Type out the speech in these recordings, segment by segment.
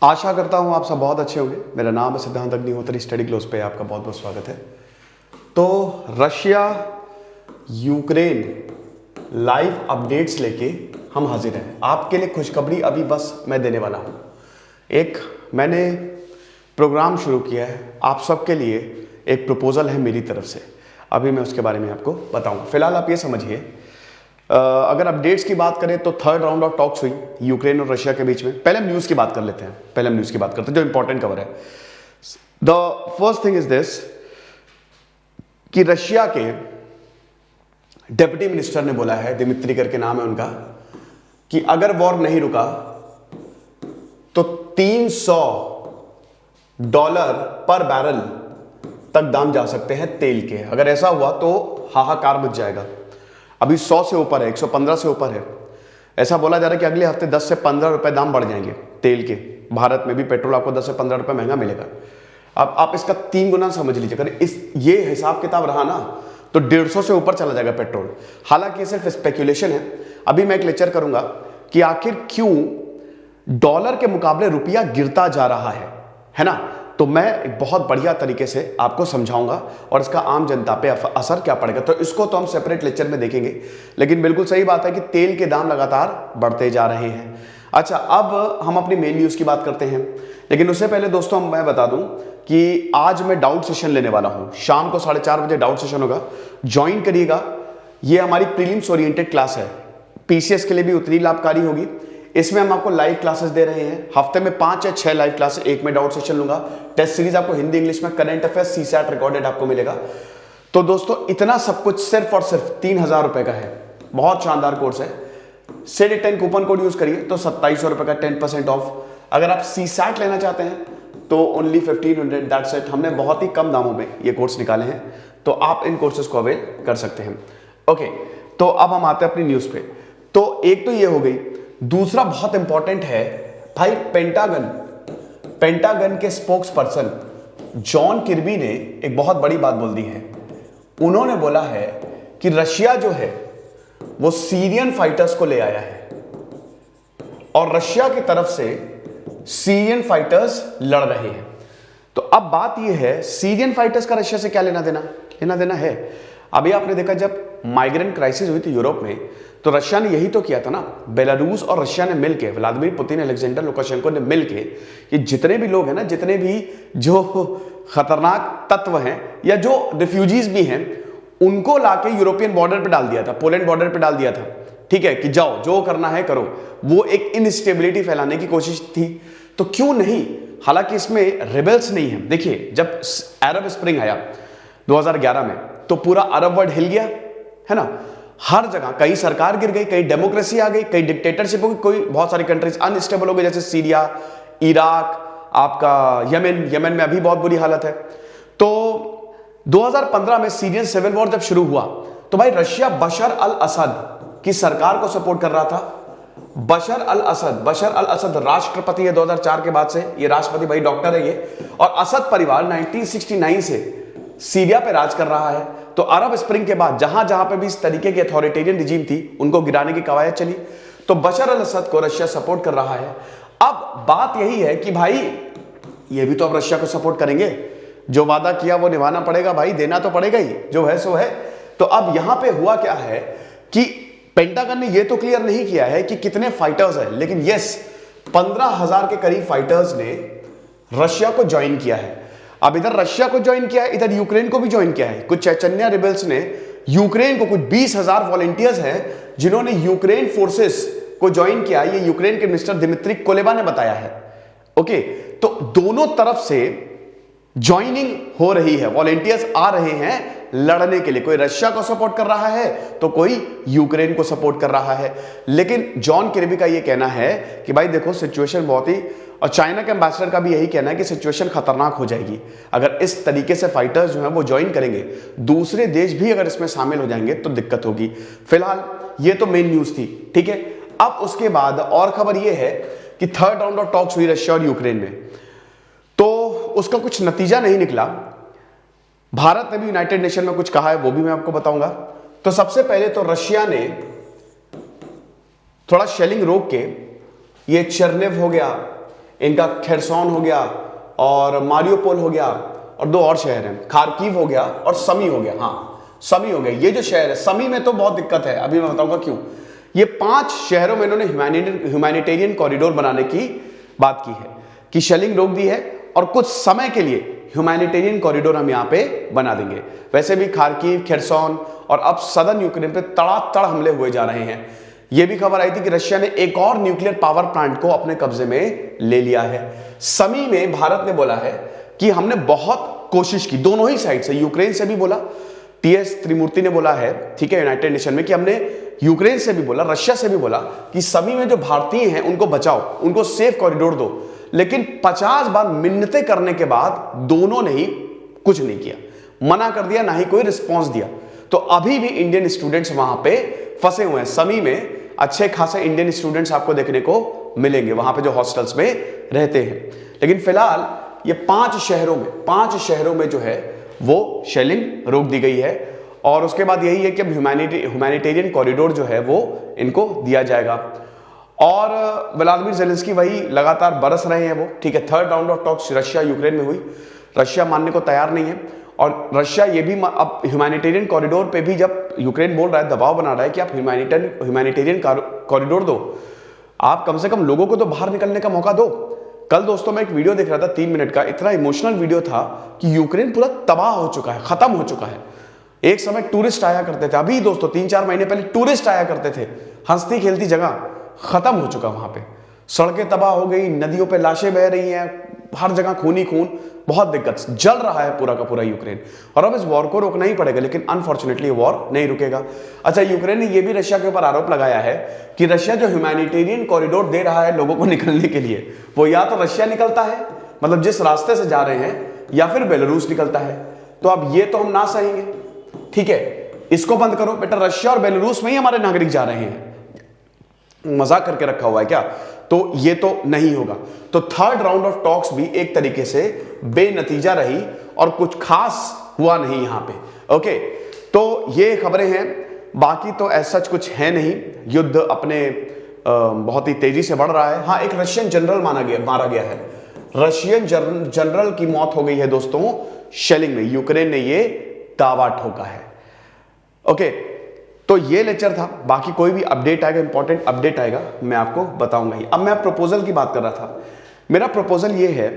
आशा करता हूँ आप सब बहुत अच्छे होंगे। मेरा नाम है सिद्धांत अग्निहोत्री, स्टडी क्लोज पे आपका बहुत बहुत स्वागत है। तो रशिया यूक्रेन लाइव अपडेट्स लेके हम हाजिर हैं। आपके लिए खुशखबरी अभी बस मैं देने वाला हूँ। एक मैंने प्रोग्राम शुरू किया है आप सबके लिए, एक प्रपोजल है मेरी तरफ से। अभी मैं उसके बारे में आपको बताऊंगा। फिलहाल आप ये समझिए, अगर अपडेट्स की बात करें तो थर्ड राउंड ऑफ टॉक्स हुई यूक्रेन और रशिया के बीच में। पहले हम न्यूज़ की बात कर लेते हैं, जो इंपॉर्टेंट खबर है। The first thing is this कि रशिया के डेप्यूटी मिनिस्टर ने बोला है, दिमित्री करके नाम है उनका, कि अगर वॉर नहीं रुका तो $300 पर बैरल तक दाम जा सकते हैं तेल के। अगर ऐसा हुआ तो हाहाकार मच जाएगा। अभी 100 से ऊपर है, 115 से ऊपर है। ऐसा बोला जा रहा है कि अगले हफ्ते 10 से 15 रुपए दाम बढ़ जाएंगे तेल के। भारत में भी पेट्रोल आपको 10 से 15 रुपए महंगा मिलेगा। अब आप इसका 3 गुना समझ लीजिए। अगर ये हिसाब किताब रहा ना तो 150 से ऊपर चला जाएगा पेट्रोल। हालांकि ये सिर्फ स्पेक्यूलेशन है। अभी मैं एक लेक्चर करूंगा कि आखिर क्यों डॉलर के मुकाबले रुपया गिरता जा रहा है ना। तो मैं एक बहुत बढ़िया तरीके से आपको समझाऊंगा और इसका आम जनता पे असर क्या पड़ेगा। तो इसको तो हम सेपरेट लेक्चर में देखेंगे, लेकिन बिल्कुल सही बात है कि तेल के दाम लगातार बढ़ते जा रहे हैं। अच्छा, अब हम अपनी मेन न्यूज़ की बात करते हैं, लेकिन उससे पहले दोस्तों मैं बता दूं कि आज मैं डाउट सेशन लेने वाला हूं। शाम को 4:30 बजे डाउट सेशन होगा, ज्वाइन करिएगा। ये हमारी प्रीलिम्स ओरिएंटेड क्लास है, पीसीएस के लिए भी उतनी लाभकारी होगी। इसमें हम आपको लाइव क्लासेस दे रहे हैं। हफ्ते में 5 या 6 लाइव क्लासेस, एक में डाउट सेशन लूंगा। टेस्ट सीरीज आपको हिंदी इंग्लिश में, करंट अफेयर्स, सीसैट रिकॉर्डेड आपको मिलेगा। तो दोस्तों इतना सब कुछ सिर्फ और सिर्फ 3000 रुपए का है। बहुत शानदार कोर्स है। SED10 कूपन कोड यूज करिए तो 2700 रुपए का 10% ऑफ। अगर आप सीसैट लेना चाहते हैं तो ओनली 1500, दैट्स इट। हमने बहुत ही कम दामों में ये कोर्स निकाले हैं, तो आप इन कोर्सेज को अवेल कर सकते हैं। ओके, तो अब हम आते हैं अपनी न्यूज पे। तो एक तो ये हो गई। दूसरा बहुत इंपॉर्टेंट है भाई, पेंटागन के स्पोक्स पर्सन जॉन किर्बी ने एक बहुत बड़ी बात बोल दी है। उन्होंने बोला है कि रशिया जो है वो सीरियन फाइटर्स को ले आया है और रशिया की तरफ से सीरियन फाइटर्स लड़ रहे हैं। तो अब बात यह है, सीरियन फाइटर्स का रशिया से क्या लेना देना है। अभी आपने देखा जब माइग्रेंट क्राइसिस हुई थी यूरोप में, तो रशिया ने यही तो किया था ना। बेलारूस और रशिया ने मिलकर, व्लादिमीर पुतिन, अलेक्जेंडर लुकाशेंको ने मिलकर, ये जितने भी लोग हैं ना, जितने भी जो खतरनाक तत्व हैं या जो रिफ्यूजीज भी हैं, उनको लाके यूरोपियन बॉर्डर पे डाल दिया था, पोलैंड बॉर्डर पे डाल दिया था। ठीक है कि जाओ जो करना है करो। वो एक इनस्टेबिलिटी फैलाने की कोशिश थी। तो क्यों नहीं, हालांकि इसमें रिबेल्स नहीं है। देखिए, जब अरब स्प्रिंग आया 2011 में, तो पूरा अरब वर्ल्ड हिल गया, है ना। हर जगह कई सरकार गिर गई, कई डेमोक्रेसी आ गई, कई डिक्टेटरशिप हो गई, कोई बहुत सारी कंट्रीज अनस्टेबल हो गई, जैसे सीरिया, इराक, आपका यमन में अभी बहुत बुरी हालत है। तो 2015 में सीरियन सिविल वॉर जब शुरू हुआ तो भाई रशिया बशर अल असद की सरकार को सपोर्ट कर रहा था। बशर अल असद राष्ट्रपति है 2004 के बाद से। ये राष्ट्रपति भाई डॉक्टर है ये। और असद परिवार 1969 से सीरिया पे राज कर रहा है। तो अरब स्प्रिंग के बाद जहां जहां पे भी इस तरीके की अथॉरिटेरियन रिजीम थी, उनको गिराने की कवायद चली। तो बशर अल असद को रशिया सपोर्ट कर रहा है। अब बात यही है कि भाई ये भी तो अब रशिया को सपोर्ट करेंगे। जो वादा किया वो निभाना पड़ेगा भाई, देना तो पड़ेगा ही, जो है सो है। तो अब यहां पे हुआ क्या है कि पेंटागन ने ये तो क्लियर नहीं किया है कि कितने फाइटर्स हैं, लेकिन यस 15,000 के करीब फाइटर्स ने रशिया को ज्वाइन किया है। अब इधर रशिया को ज्वाइन किया है, इधर यूक्रेन को भी ज्वाइन किया है। कुछ चेचन्या रिबेल्स ने यूक्रेन को, कुछ 20,000 वॉलंटियर्स हैं जिन्होंने यूक्रेन फोर्सेस को ज्वाइन किया। ये यूक्रेन के मिनिस्टर दिमित्री कुलेबा ने बताया है। ओके, तो दोनों तरफ से ज्वाइनिंग हो रही है, वॉलंटियर्स आ रहे हैं लड़ने के लिए। कोई रशिया को सपोर्ट कर रहा है तो कोई यूक्रेन को सपोर्ट कर रहा है। लेकिन जॉन किर्बी का यह कहना है कि भाई देखो सिचुएशन बहुत ही, और चाइना के एम्बेसडर का भी यही कहना है कि सिचुएशन खतरनाक हो जाएगी अगर इस तरीके से फाइटर्स जो हैं वो ज्वाइन करेंगे। दूसरे देश भी अगर इसमें शामिल हो जाएंगे तो दिक्कत होगी। फिलहाल ये तो मेन न्यूज थी, ठीक है। अब उसके बाद और खबर यह है कि थर्ड राउंड ऑफ टॉक्स हुई रशिया और यूक्रेन में, तो उसका कुछ नतीजा नहीं निकला। भारत ने भी यूनाइटेड नेशन में कुछ कहा है, वो भी मैं आपको बताऊंगा। तो सबसे पहले तो रशिया ने थोड़ा शेलिंग रोक के, ये चेरनेव हो गया, इनका खेरसॉन हो गया और मारियोपोल हो गया, और 2 और शहर हैं, खार्किव हो गया और समी हो गया। हाँ, समी हो गया। ये जो शहर है समी में तो बहुत दिक्कत है, अभी मैं बताऊंगा क्यों। ये 5 शहरों में इन्होंने ह्यूमैनिटेरियन कॉरिडोर बनाने की बात की है कि शेलिंग रोक दी है और कुछ समय के लिए ह्यूमैनिटेरियन कॉरिडोर हम यहाँ पे बना देंगे। वैसे भी खार्किव, खेरसॉन और अब सदर्न यूक्रेन पे तड़ातड़ हमले हुए जा रहे हैं। यह भी खबर आई थी कि रशिया ने एक और न्यूक्लियर पावर प्लांट को अपने कब्जे में ले लिया है। समी में भारत ने बोला है कि हमने बहुत कोशिश की, दोनों ही साइड से, यूक्रेन से भी बोला, टीएस त्रिमूर्ति ने बोला है, ठीक है, यूनाइटेड नेशन में, कि हमने यूक्रेन से भी बोला, रशिया से भी बोला कि समी में जो भारतीय हैं उनको बचाओ, उनको सेफ कॉरिडोर दो। लेकिन 50 बार मिन्नतें करने के बाद दोनों ने ही कुछ नहीं किया, मना कर दिया, ना ही कोई रिस्पॉन्स दिया। तो अभी भी इंडियन स्टूडेंट्स वहां पे फंसे हुए हैं। समी में अच्छे खासे इंडियन स्टूडेंट्स आपको देखने को मिलेंगे वहां पे जो हॉस्टल्स में रहते हैं। लेकिन फिलहाल ये 5 शहरों में जो है वो शेलिंग रोक दी गई है और उसके बाद यही है कि अब ह्यूमैनिटेरियन कॉरिडोर जो है वो इनको दिया जाएगा। और व्लादिमीर ज़ेलेंस्की वही लगातार बरस रहे हैं वो, ठीक है। 3rd round of talks Russia Ukraine में हुई, रशिया मानने को तैयार नहीं है और रशिया ये भी अब ह्यूमैनिटेरियन कॉरिडोर पे भी, जब यूक्रेन बोल रहा है, दबाव बना रहा है कि आप ह्यूमैनिटेरियन कॉरिडोर दो, आप कम से कम लोगों को तो बाहर निकलने का मौका दो। कल दोस्तों मैं एक वीडियो देख रहा था 3 मिनट का, इतना इमोशनल वीडियो था कि यूक्रेन पूरा तबाह हो चुका है, खत्म हो चुका है। एक समय टूरिस्ट आया करते थे, अभी दोस्तों 3-4 महीने पहले टूरिस्ट आया करते थे, हंसती खेलती जगह खत्म हो चुका वहां पे। सड़कें तबाह हो गई, नदियों पे लाशें बह रही हैं, हर जगह खून ही खून, बहुत दिक्कत, जल रहा है पूरा का पूरा यूक्रेन। और अब इस वॉर को रोकना ही पड़ेगा, लेकिन अनफॉर्चुनेटली वॉर नहीं रुकेगा। अच्छा, यूक्रेन ने यह भी रशिया के ऊपर आरोप लगाया है कि रशिया जो ह्यूमैनिटेरियन कॉरिडोर दे रहा है लोगों को निकलने के लिए, वो या तो रशिया निकलता है, मतलब जिस रास्ते से जा रहे हैं, या फिर बेलारूस निकलता है। तो अब ये तो हम ना सहेंगे, ठीक है, इसको बंद करो। बेटा रशिया और बेलारूस में ही हमारे नागरिक जा रहे हैं, मजाक करके रखा हुआ है क्या? तो ये तो नहीं होगा। तो 3rd राउंड ऑफ टॉक्स भी एक तरीके से बेनतीजा रही और कुछ खास हुआ नहीं यहां पे। ओके, तो ये खबरें हैं, बाकी तो ऐसा कुछ है नहीं। युद्ध अपने बहुत ही तेजी से बढ़ रहा है। हाँ, एक रशियन जनरल मारा गया है, रशियन जनरल की मौत हो गई है दोस्तों शेलिंग में, यूक्रेन ने ये दावा ठोका है। ओके, तो ये लेक्चर था, बाकी कोई भी अपडेट आएगा, इंपॉर्टेंट अपडेट आएगा, मैं आपको बताऊंगा ही। अब मैं प्रपोजल की बात कर रहा था। मेरा प्रपोजल ये है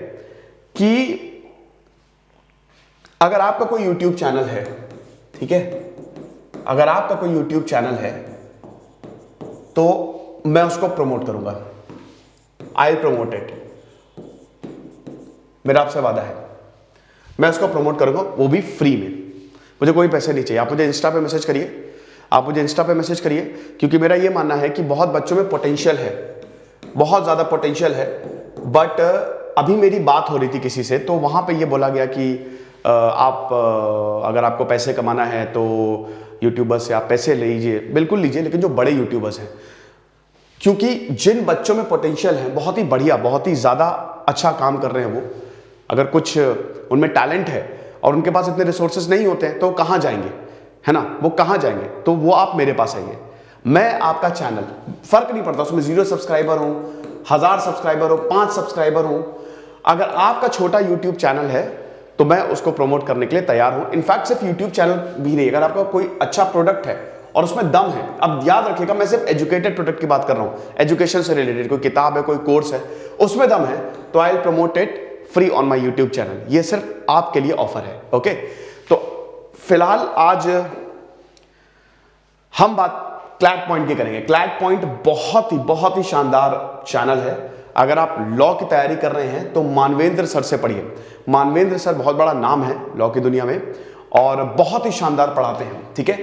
कि अगर आपका कोई यूट्यूब चैनल है, ठीक है, अगर आपका कोई यूट्यूब चैनल है तो मैं उसको प्रमोट करूंगा, आई प्रमोट इट, मेरा आपसे वादा है, मैं उसको प्रमोट करूंगा, वो भी फ्री में, मुझे कोई पैसे नहीं चाहिए। आप मुझे इंस्टा पे मैसेज करिए, क्योंकि मेरा ये मानना है कि बहुत बच्चों में पोटेंशियल है, बहुत ज़्यादा पोटेंशियल है। बट अभी मेरी बात हो रही थी किसी से, तो वहाँ पे ये बोला गया कि आप अगर आपको पैसे कमाना है तो यूट्यूबर्स से आप पैसे लीजिए। बिल्कुल लीजिए, लेकिन जो बड़े यूट्यूबर्स हैं, क्योंकि जिन बच्चों में पोटेंशियल है, बहुत ही बढ़िया, बहुत ही ज़्यादा अच्छा काम कर रहे हैं वो, अगर कुछ उनमें टैलेंट है और उनके पास इतने रिसोर्सेज नहीं होते हैं तो कहाँ जाएंगे, है ना, वो कहाँ जाएंगे? तो वो आप मेरे पास आइए, मैं आपका चैनल, फर्क नहीं पड़ता उसमें 0 सब्सक्राइबर हो, 1000 सब्सक्राइबर हो, 5 सब्सक्राइबर हो, अगर आपका छोटा यूट्यूब चैनल है तो मैं उसको प्रमोट करने के लिए तैयार हूं। इनफैक्ट सिर्फ यूट्यूब चैनल भी नहीं, अगर आपका कोई अच्छा प्रोडक्ट है और उसमें दम है, अब याद रखिएगा मैं सिर्फ एजुकेटेड प्रोडक्ट की बात कर रहा हूं, एजुकेशन से रिलेटेड कोई किताब है, कोई कोर्स है, उसमें दम है, तो I will promote it free on my YouTube channel. ये सिर्फ आपके लिए ऑफर है। ओके, तो फिलहाल आज हम बात क्लैट पॉइंट की करेंगे। क्लैट पॉइंट बहुत ही शानदार चैनल है। अगर आप लॉ की तैयारी कर रहे हैं तो मानवेंद्र सर से पढ़िए। मानवेंद्र सर बहुत बड़ा नाम है लॉ की दुनिया में और बहुत ही शानदार पढ़ाते हैं, ठीक है।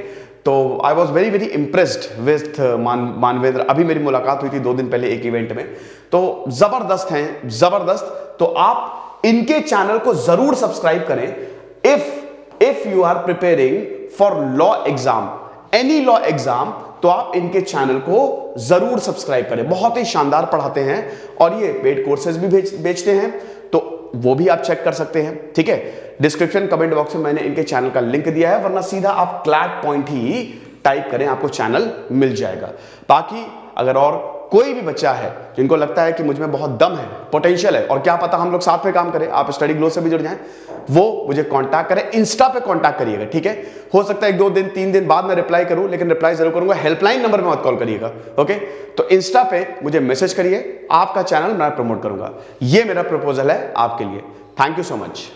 तो I was very impressed with Manvendra. अभी मेरी मुलाकात हुई थी 2 दिन पहले एक इवेंट में, तो जबरदस्त हैं, जबरदस्त। तो आप इनके चैनल को जरूर सब्सक्राइब करें if you are preparing for law exam, any law exam, तो आप इनके चैनल को जरूर सब्सक्राइब करें। बहुत ही शानदार पढ़ाते हैं और ये पेड कोर्सेज भी बेचते हैं, तो वो भी आप चेक कर सकते हैं, ठीक है। डिस्क्रिप्शन कमेंट बॉक्स में मैंने इनके चैनल का लिंक दिया है, वरना सीधा आप क्लैट पॉइंट ही टाइप करें, आपको चैनल मिल जाएगा। बाकी अगर और कोई भी बच्चा है जिनको लगता है कि मुझ में बहुत दम है, पोटेंशियल है और क्या पता हम लोग साथ में काम करें, आप स्टडी ग्लो से भी जुड़ जाएं, वो मुझे कांटेक्ट करें। इंस्टा पे कांटेक्ट करिएगा, ठीक है। हो सकता है 1-2 दिन 3 दिन बाद में रिप्लाई करूं, लेकिन रिप्लाई जरूर करूंगा। हेल्पलाइन नंबर में मत कॉल करिएगा, ओके। तो इंस्टा पे मुझे मैसेज करिए, आपका चैनल मैं प्रमोट करूंगा। ये मेरा प्रपोजल है आपके लिए। Thank you so much.